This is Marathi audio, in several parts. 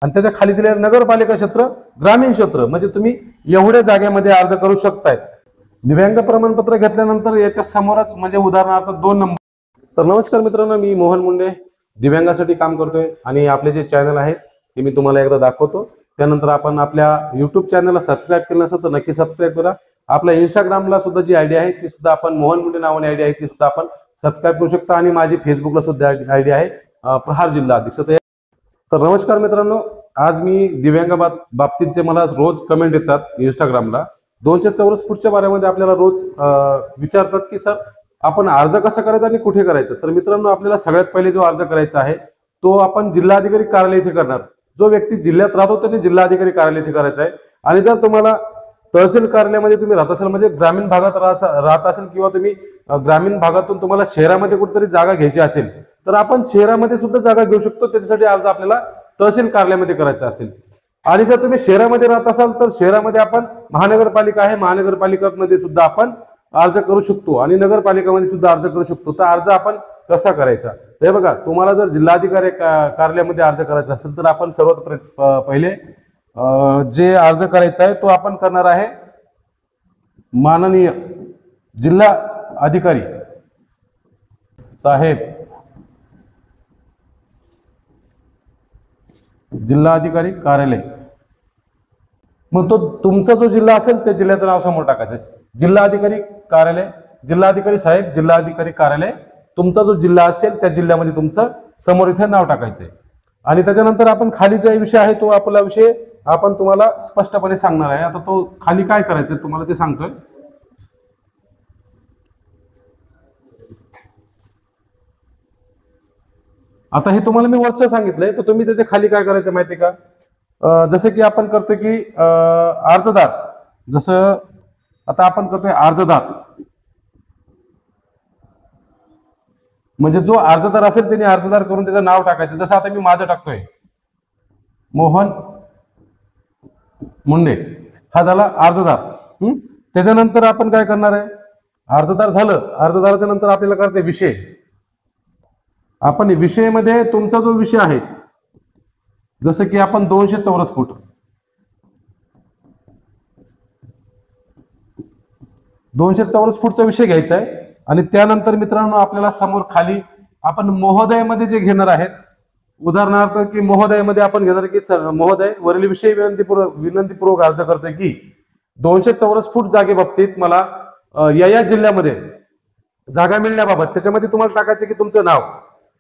आणि त्याच्या खाली दिलेलं नगरपालिका क्षेत्र, ग्रामीण क्षेत्र, म्हणजे तुम्ही एवढ्या जागेमध्ये अर्ज करू शकताय. दिव्यांग प्रमाणपत्र घेतल्यानंतर याच्या समोरच म्हणजे उदाहरणार्थ 2 नंबर. तर नमस्कार मित्रांनो, मी मोहन मुंडे दिव्यांगासाठी काम करतोय आणि आपले जे चॅनल आहेत ते मी तुम्हाला एकदा दाखवतो. त्यानंतर आपण आपल्या युट्यूब चॅनलला सबस्क्राईब केलं नसेल तर नक्की सबस्क्राईब करा. आपल्या इंस्टाग्रामला सुद्धा जी आयडी आहे ती सुद्धा आपण मोहन मुंडे नावाने आयडी आहे ती सुद्धा आपण सबस्क्राईब करू शकता. आणि माझी फेसबुकला सुद्धा आयडी आहे प्रहार जिल्हा अधीक्षक. तर नमस्कार मित्रांनो, आज मी दिव्यांग बाबतीतचे मला रोज कमेंट येतात इंस्टाग्रामला. 224 फूटच्या बारेमध्ये आपल्याला रोज विचारतात की सर आपण अर्ज कसा करायचा आणि कुठे करायचं. तर मित्रांनो, आपल्याला सगळ्यात पहिले जो अर्ज करायचा आहे तो आपण जिल्हाधिकारी कार्यालय इथे करणार. जो व्यक्ती जिल्ह्यात राहतो त्याने जिल्हाधिकारी कार्यालय इथे करायचा आहे. आणि जर तुम्हाला तहसील कार्यालयामध्ये तुम्ही राहत असाल, म्हणजे ग्रामीण भागात राहत असेल किंवा तुम्ही ग्रामीण भागातून तुम्हाला शहरामध्ये कुठेतरी जागा घ्यायची असेल तर आपण शहरामध्ये सुद्धा जागा घेऊ शकतो. त्याच्यासाठी अर्ज आपल्याला तहसील कार्यालयामध्ये करायचा असेल. आणि जर तुम्ही शहरामध्ये राहत असाल तर शहरामध्ये आपण महानगरपालिका आहे, महानगरपालिकामध्ये सुद्धा आपण अर्ज करू शकतो आणि नगरपालिकामध्ये सुद्धा अर्ज करू शकतो. तर अर्ज आपण कसा करायचा हे बघा. तुम्हाला जर जिल्हाधिकारी कार्यालयामध्ये अर्ज करायचा असेल तर आपण सर्वात पहिले जे अर्ज करायचा आहे तो आपण करणार आहे माननीय जिल्हा अधिकारी साहेब, जिल्हा अधिकारी कार्यालय. मग तो तुमचा जो जिल्हा असेल त्या जिल्ह्याचं नाव समोर टाकायचं. जिल्हा अधिकारी कार्यालय, जिल्हा अधिकारी साहेब, जिल्हा अधिकारी कार्यालय. तुमचा जो जिल्हा असेल त्या जिल्ह्यामध्ये तुमचं समोर इथे नाव टाकायचंय. आणि त्याच्यानंतर आपण खाली जो विषय आहे तो आपला विषय आपण तुम्हाला स्पष्टपणे सांगणार आहे. आता तो खाली काय करायचं तुम्हाला ते सांगतोय. आता हे तुम्हाला मी वरचं सांगितलंय तर तुम्ही त्याच्या खाली काय करायचं माहिती का. जसं की आपण करतोय की अर्जदार, जसं आता आपण करतोय अर्जदार, म्हणजे जो अर्जदार असेल त्याने अर्जदार करून त्याचं नाव टाकायचं. जसं आता मी माझं टाकतोय मोहन मुंडे, हा झाला अर्जदार. त्याच्यानंतर आपण काय करणार आहे, अर्जदार झालं. अर्जदाराच्या नंतर आपल्याला करायचं विषय. आपण विषयामध्ये तुमचा जो विषय आहे जसं की आपण 200 चौरस फूट, 200 चौरस फूटचा विषय घ्यायचा आहे. आणि त्यानंतर मित्रांनो आपल्याला समोर खाली आपण महोदयमध्ये जे घेणार आहेत, उदाहरणार्थ की महोदयमध्ये आपण घेणार की महोदय वरील विषय विनंतीपूर्वक अर्ज करतोय की 200 चौरस फूट जागेबाबतीत मला या जिल्ह्यामध्ये जागा मिळण्याबाबत त्याच्यामध्ये तुम्हाला टाकायचं की तुमचं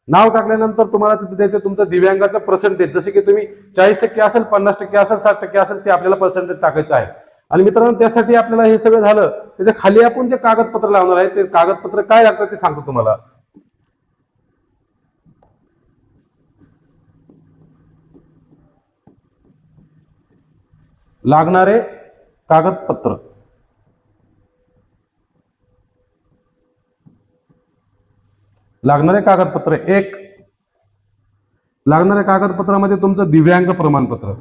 नाव टाकल्यानंतर तुम्हाला तिथे द्यायचं तुमचं दिव्यांगाचं पर्सेंटेज. जसे की तुम्ही 40% असेल, 50% असेल, 60% असेल ते आपल्याला पर्सेंटेज टाकायचं आहे. आणि मित्रांनो त्यासाठी आपल्याला हे सगळं झालं त्याच्या खाली आपण जे कागदपत्र लावणार आहे ते कागदपत्र काय लागतात ते सांगतो तुम्हाला. लागणारे कागदपत्र, एक लागणाऱ्या कागदपत्रामध्ये तुमचं दिव्यांग प्रमाणपत्र,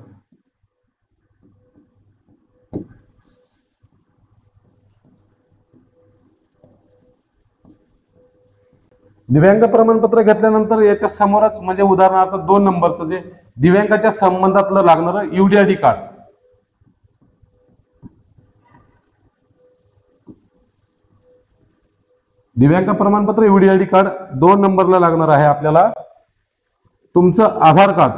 दिव्यांग प्रमाणपत्र घेतल्यानंतर याच्या समोरच म्हणजे उदाहरणार्थ 2 नंबरचं जे दिव्यांगाच्या संबंधातलं लागणारं UDID कार्ड, दिव्यांग प्रमाणपत्र UDID कार्ड 2 नंबरला लागणार आहे आपल्याला. तुमचं आधार कार्ड,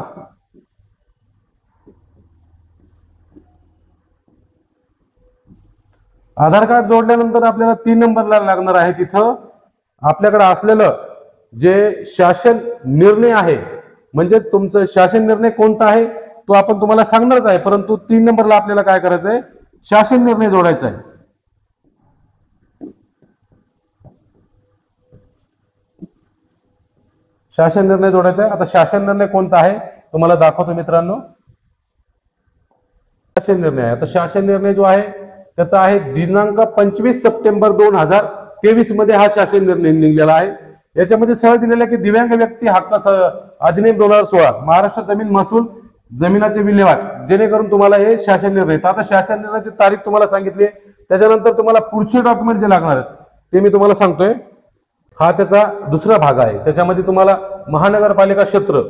आधार कार्ड जोडल्यानंतर आपल्याला 3 नंबरला लागणार आहे तिथं आपल्याकडे असलेलं जे शासन निर्णय आहे. म्हणजे तुमचं शासन निर्णय कोणता आहे तो आपण तुम्हाला सांगणारच आहे, परंतु 3 नंबरला आपल्याला काय करायचं आहे, शासन निर्णय जोडायचा आहे. शासन निर्णय जोडायचा आहे. आता शासन निर्णय कोणता आहे तुम्हाला दाखवतो मित्रांनो. शासन निर्णय आहे. आता शासन निर्णय जो आहे त्याचा आहे दिनांक 25 सप्टेंबर 2023 मध्ये हा शासन निर्णय निघालेला आहे. याच्यामध्ये सरळ दिलेला आहे की दिव्यांग व्यक्ती हक्क अधिनियम 2016 महाराष्ट्र जमीन महसूल जमिनाचे विल्हेवाट, जेणेकरून तुम्हाला हे शासन निर्णय. आता शासन निर्णयाची तारीख तुम्हाला सांगितली. त्याच्यानंतर तुम्हाला पुढचे डॉक्युमेंट जे लागणार आहेत ते मी तुम्हाला सांगतोय. हा त्याचा दुसरा भाग आहे. त्याच्यामध्ये तुम्हाला महानगरपालिका क्षेत्र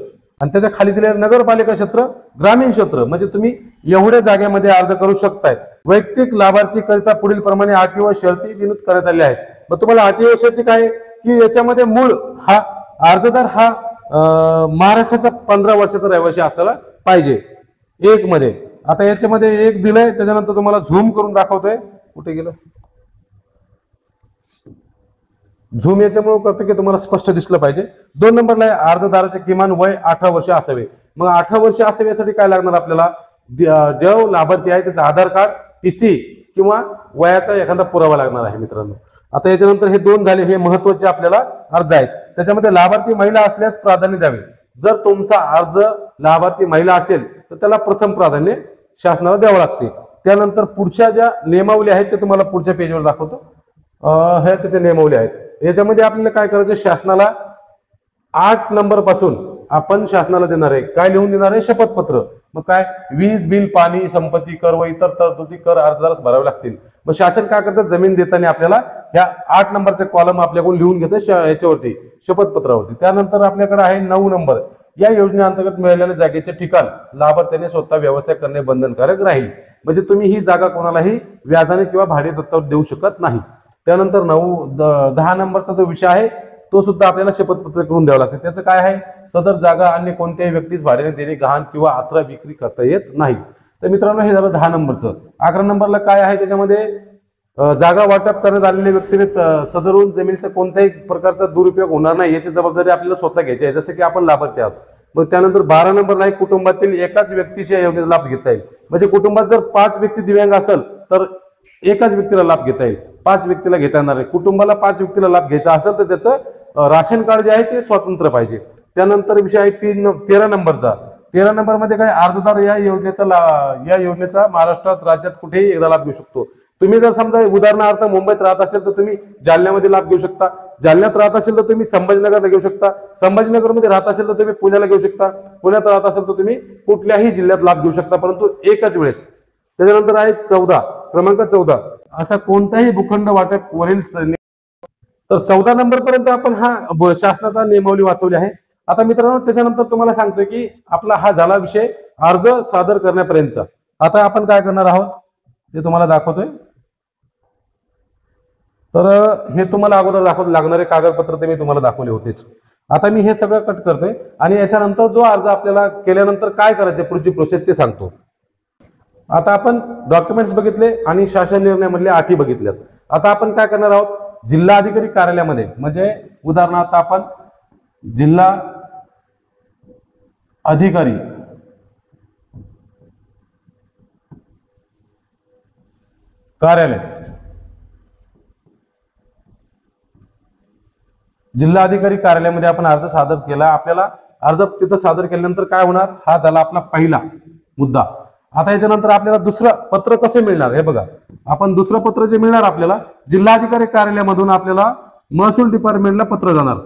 आणि त्याच्या खाली दिले नगरपालिका क्षेत्र, ग्रामीण क्षेत्र, म्हणजे तुम्ही एवढ्या जागेमध्ये अर्ज करू शकताय. वैयक्तिक लाभार्थी करिता पुढील प्रमाणे अटी व शर्ती विनूद करण्यात आल्या आहेत. मग तुम्हाला अटी व शर्ती काय आहे की याच्यामध्ये मूळ हा अर्जदार हा महाराष्ट्राचा 15 वर्षाचा रहिवासी असला पाहिजे. एक मध्ये आता याच्यामध्ये एक दिलंय, त्याच्यानंतर तुम्हाला झूम करून दाखवतोय. कुठे गेलं झूम? याच्यामुळे करतो की तुम्हाला स्पष्ट दिसलं पाहिजे. 2 नंबरला आहे अर्जदाराचे किमान वय 18 वर्ष असावे. मग 18 वर्ष असावे यासाठी काय लागणार आपल्याला? जो लाभार्थी आहे त्याचं आधार कार्ड, टीसी किंवा वयाचा एखादा पुरावा लागणार आहे मित्रांनो. आता याच्यानंतर हे 2 झाले, हे महत्वाचे आपल्याला अर्ज आहेत. त्याच्यामध्ये लाभार्थी महिला असल्यास प्राधान्य द्यावे. जर तुमचा अर्ज लाभार्थी महिला असेल तर त्याला प्रथम प्राधान्य शासनाला द्यावं लागते. त्यानंतर पुढच्या ज्या नियमावली आहेत ते तुम्हाला पुढच्या पेजवर दाखवतो. हे त्याचे नियमावली आहेत. याच्यामध्ये आपल्याला काय करायचं, शासनाला 8 नंबर पासून आपण शासनाला देणार आहे. काय लिहून देणार आहे? शपथपत्र. मग काय, वीज बिल, पाणी, संपत्ती कर व इतर तरतुदी कर अर्जदारास भरावे लागतील. मग शासन काय करतं, जमीन देताना आपल्याला ह्या 8 नंबरचे कॉलम आपल्याकडून लिहून घेतं याच्यावरती, शपथपत्रावरती. त्यानंतर आपल्याकडे आहे 9 नंबर. या योजनेअंतर्गत मिळालेल्या जागेचे ठिकाण लाभार्थ्याने स्वतः व्यवसाय करणे बंधनकारक राहील. म्हणजे तुम्ही ही जागा कोणालाही व्याजाने किंवा भाडे दत्तावर देऊ शकत नाही. त्यानंतर 10 नंबरचा जो विषय आहे तो सुद्धा आपल्याला शपथपत्र करून द्यावं लागते. त्याचं काय आहे, सदर जागा अन्य कोणत्याही व्यक्तीस भाड्याने देणे, गहाण किंवा अथवा विक्री करता येत नाही. तर मित्रांनो हे झालं 10 नंबरचं. 11 नंबरला काय आहे, त्याच्यामध्ये जागा वाटप करण्यात आलेल्या व्यक्तीने सदरून जमिनीचा कोणत्याही प्रकारचा दुरुपयोग होणार नाही याची जबाबदारी आपल्याला स्वतः घ्यायची आहे, जसं की आपण लाभार्थी आहोत. मग त्यानंतर 12 नंबरला आहे कुटुंबातील एकाच व्यक्तीच्या योजनेचा लाभ घेता येईल. म्हणजे कुटुंबात जर 5 व्यक्ती दिव्यांग असेल तर एकाच व्यक्तीला लाभ घेता येईल, 5 व्यक्तीला घेता येणार आहे. कुटुंबाला 5 व्यक्तीला लाभ घ्यायचा असेल तर त्याचं राशन कार्ड जे आहे ते स्वतंत्र पाहिजे. त्यानंतर विषय आहे 13 नंबरचा. 13 नंबरमध्ये काय, अर्जदार या योजनेचा महाराष्ट्रात राज्यात कुठेही एकदा लाभ घेऊ शकतो. तुम्ही जर समजा उदाहरणार्थ मुंबईत राहत असेल तर तुम्ही जालन्यामध्ये लाभ घेऊ शकता. जालन्यात राहत असेल तर तुम्ही संभाजीनगरला घेऊ शकता. संभाजीनगरमध्ये राहत असेल तर तुम्ही पुण्याला घेऊ शकता. पुण्यात राहत असेल तर तुम्ही कुठल्याही जिल्ह्यात लाभ घेऊ शकता, परंतु एकच वेळेस. त्याच्यानंतर आहे क्रमांक 14, असा कोणताही भूखंड वाटप वरील. तर 14 नंबर पर्यंत आपण हा शासनाचा नियमावली वाचवली आहे. आता मित्रांनो त्याच्यानंतर तुम्हाला सांगतोय की आपला हा झाला विषय अर्ज सादर करण्यापर्यंतचा. आता आपण काय करणार आहोत ते तुम्हाला दाखवतोय. तर हे तुम्हाला अगोदर दाखवत लागणारे कागदपत्र ते मी तुम्हाला दाखवले होतेच. आता मी हे सगळं कट करतोय आणि याच्यानंतर जो अर्ज आपल्याला केल्यानंतर काय करायचे पुढची प्रोसेस ते सांगतो. आता आपण डॉक्युमेंट्स बघितले आणि शासन निर्णयामधल्या अटी बघितल्यात. आता आपण काय करणार आहोत, जिल्हा अधिकारी कार्यालयामध्ये, म्हणजे उदाहरणार्थ आपण जिल्हा अधिकारी कार्यालय, जिल्हा अधिकारी कार्यालयामध्ये आपण अर्ज सादर केला. आपल्याला अर्ज तिथं सादर केल्यानंतर काय होणार, हा झाला आपला पहिला मुद्दा. आता याच्यानंतर आपल्याला दुसरं पत्र कसे मिळणार हे बघा. आपण दुसरं पत्र जे मिळणार आपल्याला जिल्हा अधिकारी कार्यालयामधून आपल्याला महसूल डिपार्टमेंटला पत्र जाणार.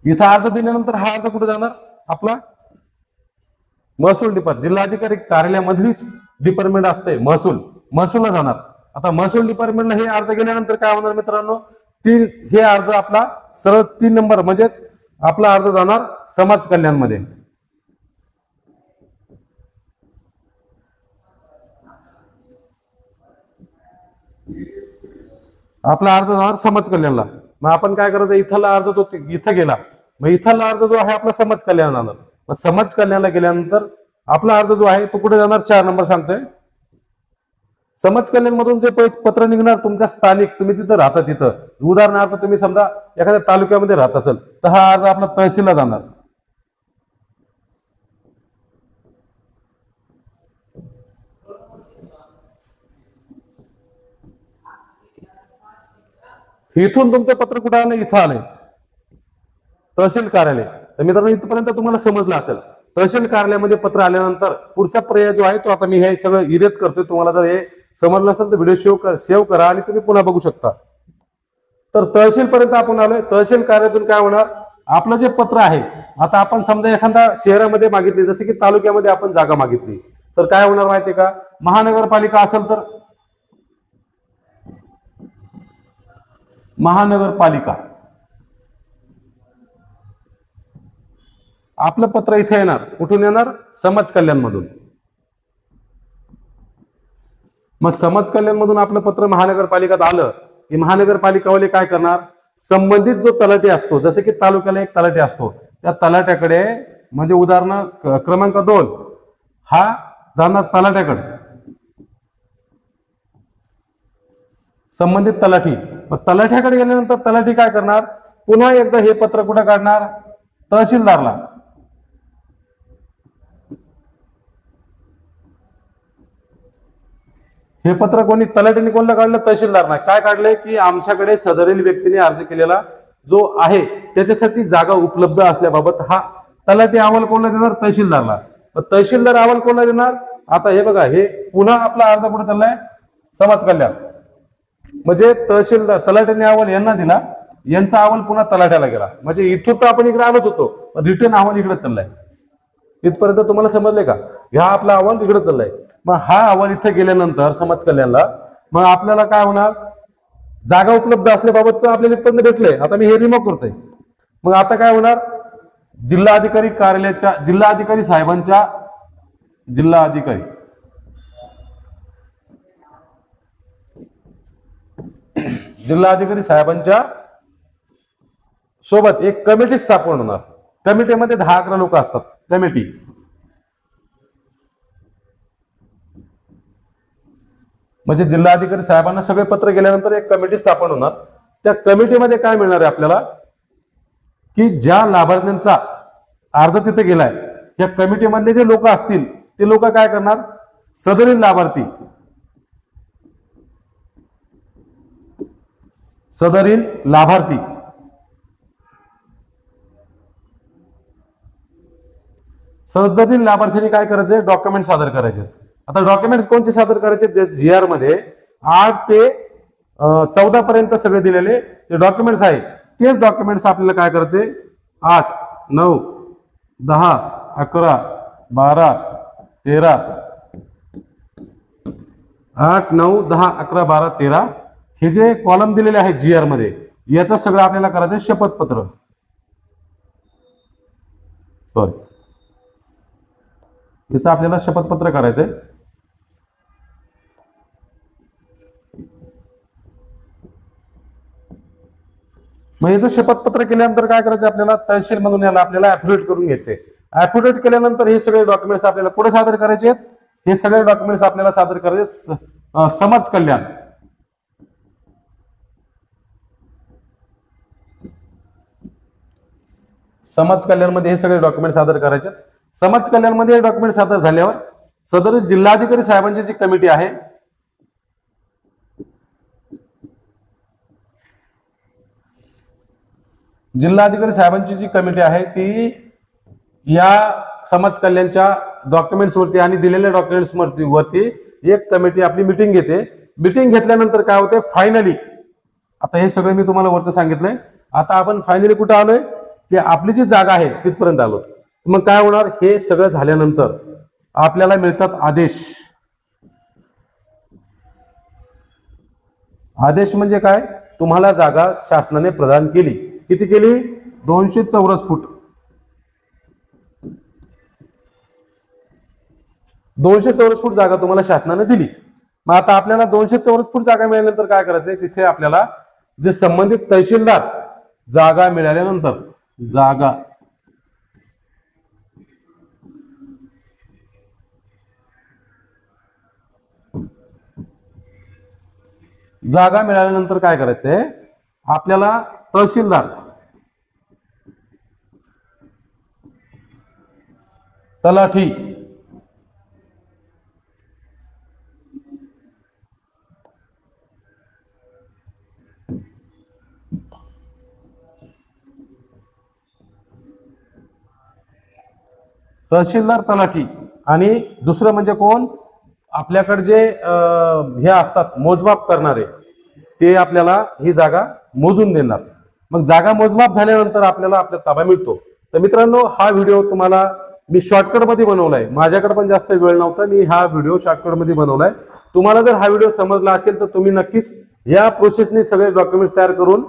इथं अर्ज दिल्यानंतर हा अर्ज कुठे जाणार, आपला महसूल डिपार्टमेंट, जिल्हाधिकारी कार्यालयामधलीच डिपार्टमेंट असते महसूलला जाणार. आता महसूल डिपार्टमेंटला हे अर्ज गेल्यानंतर काय होणार मित्रांनो, हे अर्ज आपला सरळ 3 नंबर म्हणजेच आपला अर्ज जाणार समाज कल्याण मध्ये. आपला अर्ज जाणार समाज कल्याणला. मग आपण काय करायचं, इथला अर्ज तो इथं गेला, मग इथला अर्ज जो आहे आपला समाज कल्याण जाणार. मग समाज कल्याणला गेल्यानंतर आपला अर्ज जो आहे तो कुठे जाणार, 4 नंबर सांगतोय. समाज कल्याण मधून जे पत्र निघणार तुमच्या स्थानिक, तुम्ही तिथं राहता तिथं, उदाहरणार्थ तुम्ही समजा एखाद्या तालुक्यामध्ये राहत असेल तर हा अर्ज आपला तहसीलला जाणार. इथून तुमचं पत्र कुठं आलं, इथं आलंय तहसील कार्यालय. तर मित्रांनो इथपर्यंत तुम्हाला समजलं असेल. तहसील कार्यालयामध्ये पत्र आल्यानंतर पुढचा पर्याय जो आहे तो आता मी हे सगळं इरेज करतोय. तुम्हाला जर हे समजलं असेल तर व्हिडिओ सेव्ह करा आणि तुम्ही पुन्हा बघू शकता. तर तहसील पर्यंत आपण आलोय. तहसील कार्यालयातून काय होणार, आपलं जे पत्र आहे, आता आपण समजा एखादा शहरामध्ये मागितली, जसे की तालुक्यामध्ये आपण जागा मागितली, तर काय होणार माहितीये का, महानगरपालिका असेल तर महानगरपालिका आपलं पत्र इथे येणार, कुठून येणार, समाज कल्याण मधून. मग समाज कल्याण मधून आपलं पत्र महानगरपालिकेत आलं की महानगरपालिकावाले काय करणार, संबंधित जो तलाठी असतो, जसे की तालुक्याला एक तलाठी असतो, त्या तलाट्याकडे, म्हणजे उदाहरण क्रमांक 2 हा जाणार तलाट्याकडे, संबंधित तलाठी. मग तलाठ्याकडे गेल्यानंतर तलाठी काय करणार, पुन्हा एकदा हे पत्र कुठं काढणार, तहसीलदारला. हे पत्र कोणी तलाठीने कोणला काढलं, तहसीलदार नाही. काय काढलंय की आमच्याकडे सदरील व्यक्तीने अर्ज केलेला जो आहे त्याच्यासाठी जागा उपलब्ध असल्याबाबत हा तलाठी अहवाल कोणला देणार, तहसीलदारला. तहसीलदार अहवाल कोणला देणार, आता हे बघा, हे पुन्हा आपला अर्ज कुठे चाललाय, समाज कल्याण. म्हणजे तहसीलदार तलाठीने अहवाल यांना दिला, यांचा अहवाल पुन्हा तलाठ्याला गेला. म्हणजे इथून तर आपण इकडे आलोच होतो, रिटर्न अहवाल इकडे चाललाय. इथपर्यंत तुम्हाला समजले का, ह्या आपला अहवाल इकडे चाललाय. मग हा अहवाल इथे गेल्यानंतर समाज कल्याणला, मग आपल्याला काय होणार, जागा उपलब्ध असल्याबाबतचं आपल्याला इथपर्यंत भेटलंय. आता मी हे रिमूव्ह करतोय. मग आता काय होणार, जिल्हाधिकारी कार्यालयाच्या, जिल्हाधिकारी साहेबांच्या, जिल्हाधिकारी साहेबांच्या सोबत एक कमिटी स्थापन होणार. कमिटीमध्ये 10-11 लोक असतात. कमिटी म्हणजे जिल्हाधिकारी साहेबांना सगळे पत्र गेल्यानंतर एक कमिटी स्थापन होणार. त्या कमिटीमध्ये काय मिळणार आहे आपल्याला, की ज्या लाभार्थ्यांचा अर्ज तिथे गेलाय, या कमिटीमधले जे लोक असतील ते लोक काय करणार, सदरील लाभार्थी, सदरील लाभार्थीने काय करायचे, डॉक्युमेंट सादर करायचे. आता डॉक्युमेंट्स कोणते सादर करायचे, जे GR मध्ये 8 ते 14 पर्यंत सगळे दिलेले जे डॉक्युमेंट्स आहेत, तेच डॉक्युमेंट्स आपल्याला काय करायचे, 8, 9, 10, 11, 12, 13, 8, 9, 10, 11, 12, 13 हे जे कॉलम दिलेले आहेत GR मध्ये, याचं सगळं आपल्याला करायचं शपथपत्र. याचं आपल्याला शपथपत्र करायचंय. मग याचं शपथपत्र केल्यानंतर काय करायचं, आपल्याला तहसील मधून याला आपल्याला ऍफिडेव्हिट करून घ्यायचे. ऍफिडेव्हिट केल्यानंतर हे सगळे डॉक्युमेंट्स आपल्याला कुठे सादर करायचे आहेत, हे सगळे डॉक्युमेंट्स आपल्याला सादर करायचे समाज कल्याण. समाज कल्याण मध्ये हे सगळे डॉक्युमेंट सादर करायचे. समाज कल्याण मध्ये हे डॉक्युमेंट सादर झाल्यावर सदर जिल्हाधिकारी साहेबांची जी कमिटी आहे, जिल्हाधिकारी साहेबांची जी कमिटी आहे ती या समाज कल्याणच्या डॉक्युमेंट्स वरती आणि दिलेल्या डॉक्युमेंट्स वरती एक कमिटी आपली मीटिंग घेते. मीटिंग घेतल्यानंतर काय होते, फायनली, आता हे सगळं मी तुम्हाला वरचं सांगितलंय, आता आपण फायनली कुठे आलोय, की आपली जी जागा आहे तिथपर्यंत आलो. मग काय होणार, हे सगळं झाल्यानंतर आपल्याला मिळतात आदेश. आदेश म्हणजे काय, तुम्हाला जागा शासनाने प्रदान केली. किती केली, 200 चौरस फूट. 200 चौरस फूट जागा तुम्हाला शासनाने दिली. मग आता आपल्याला 200 चौरस फूट जागा मिळाल्यानंतर काय करायचंय, तिथे आपल्याला जे संबंधित तहसीलदार, जागा मिळाल्यानंतर जागा मिळाल्यानंतर काय करायचंय, आपल्याला तहसीलदार, तलाठी, तलाठी आणि दुसरं म्हणजे कोण, आपल्याकडे जे हे असतात मोजमाप करणारे, ते आपल्याला ही जागा मोजून देणार. मग जागा मोजमाप झाल्यानंतर आपल्याला आपला ताबा मिळतो. तर मित्रांनो, हा व्हिडिओ तुम्हाला मी शॉर्टकट मध्ये बनवलाय. माझ्याकडे पण जास्त वेळ नव्हता, मी हा व्हिडिओ शॉर्टकट मध्ये बनवलाय. तुम्हाला जर हा व्हिडिओ समजला असेल तर तुम्ही नक्कीच या प्रोसेसने सगळे डॉक्युमेंट्स तयार करून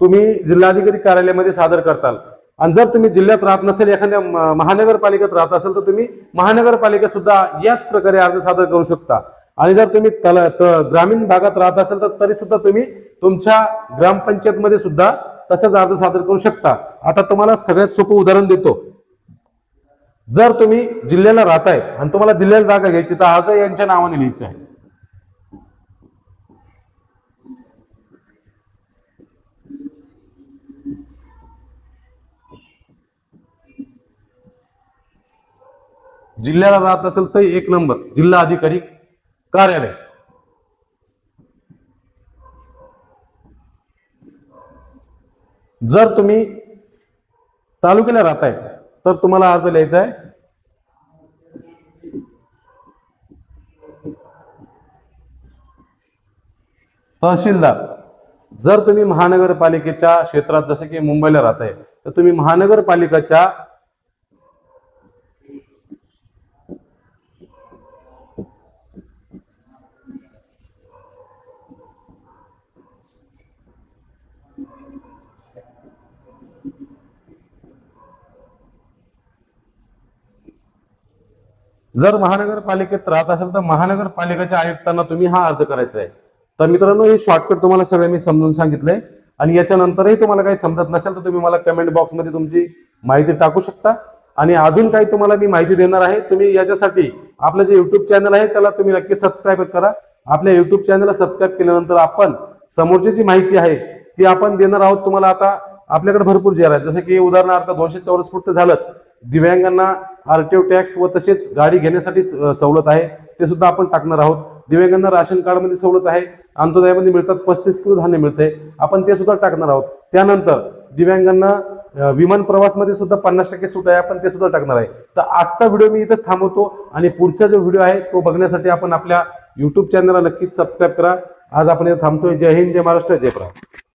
तुम्ही जिल्हाधिकारी कार्यालयामध्ये सादर करताल. आणि जर तुम्ही जिल्ह्यात राहत नसेल, एखाद्या महानगरपालिकेत राहत असेल, तर तुम्ही महानगरपालिकेत सुद्धा याच प्रकारे अर्ज सादर करू शकता. आणि जर तुम्ही ग्रामीण भागात राहत असेल तर तरी सुद्धा तुम्ही तुमच्या ग्रामपंचायत मध्ये सुद्धा तसंच अर्ज सादर करू शकता. आता तुम्हाला सगळ्यात सोपं उदाहरण देतो. जर तुम्ही जिल्ह्याला राहताय आणि तुम्हाला जिल्ह्याला जागा घ्यायची तर अर्ज यांच्या नावाने लिहायचं आहे. जिल्ह्याला राहत असेल तर 1 नंबर जिल्हा अधिकारी कार्यालय. जर तुम्ही तालुक्याला राहताय तर तुम्हाला अर्ज लिहायचा आहे तहसीलदार. जर तुम्ही महानगरपालिकेच्या क्षेत्रात जसे की मुंबईला राहताय तर तुम्ही महानगरपालिकेच्या जर महानगरपालिकेत राहत असेल तर महानगरपालिकेच्या आयुक्तांना तुम्ही हा अर्ज करायचा आहे. तर मित्रांनो, हे शॉर्टकट तुम्हाला सगळं मी समजून सांगितलंय. आणि याच्यानंतरही तुम्हाला काही समजत नसेल तर तुम्ही मला कमेंट बॉक्समध्ये तुमची माहिती टाकू शकता. आणि अजून काही तुम्हाला मी माहिती देणार आहे. तुम्ही याच्यासाठी आपलं जे युट्यूब चॅनल आहे त्याला तुम्ही नक्की सबस्क्राईब करा. आपल्या युट्यूब चॅनलला सबस्क्राईब केल्यानंतर आपण समोरची जी माहिती आहे ती आपण देणार आहोत तुम्हाला. आता आपल्याकडे भरपूर जे आहेत, जसं की उदाहरणार्थ 200 चौरस फूट तर झालंच. दिव्यांगांना आरटीओ टॅक्स व तसेच गाडी घेण्यासाठी सवलत आहे, ते सुद्धा आपण टाकणार आहोत. दिव्यांगांना राशन कार्ड मध्ये सवलत आहे, अंत्योदयामध्ये मिळतात 35 किलो धान्य मिळते, आपण ते सुद्धा टाकणार आहोत. त्यानंतर दिव्यांगांना विमान प्रवास मध्ये सुद्धा 50% सूट आहे, आपण ते सुद्धा टाकणार आहे. तर आजचा व्हिडिओ मी इथेच थांबवतो आणि पुढचा जो व्हिडिओ आहे तो बघण्यासाठी आपण आपल्या युट्यूब चॅनलला नक्कीच सबस्क्राईब करा. आज आपण इथे थांबतोय. जय हिंद, जय महाराष्ट्र, जय भारत.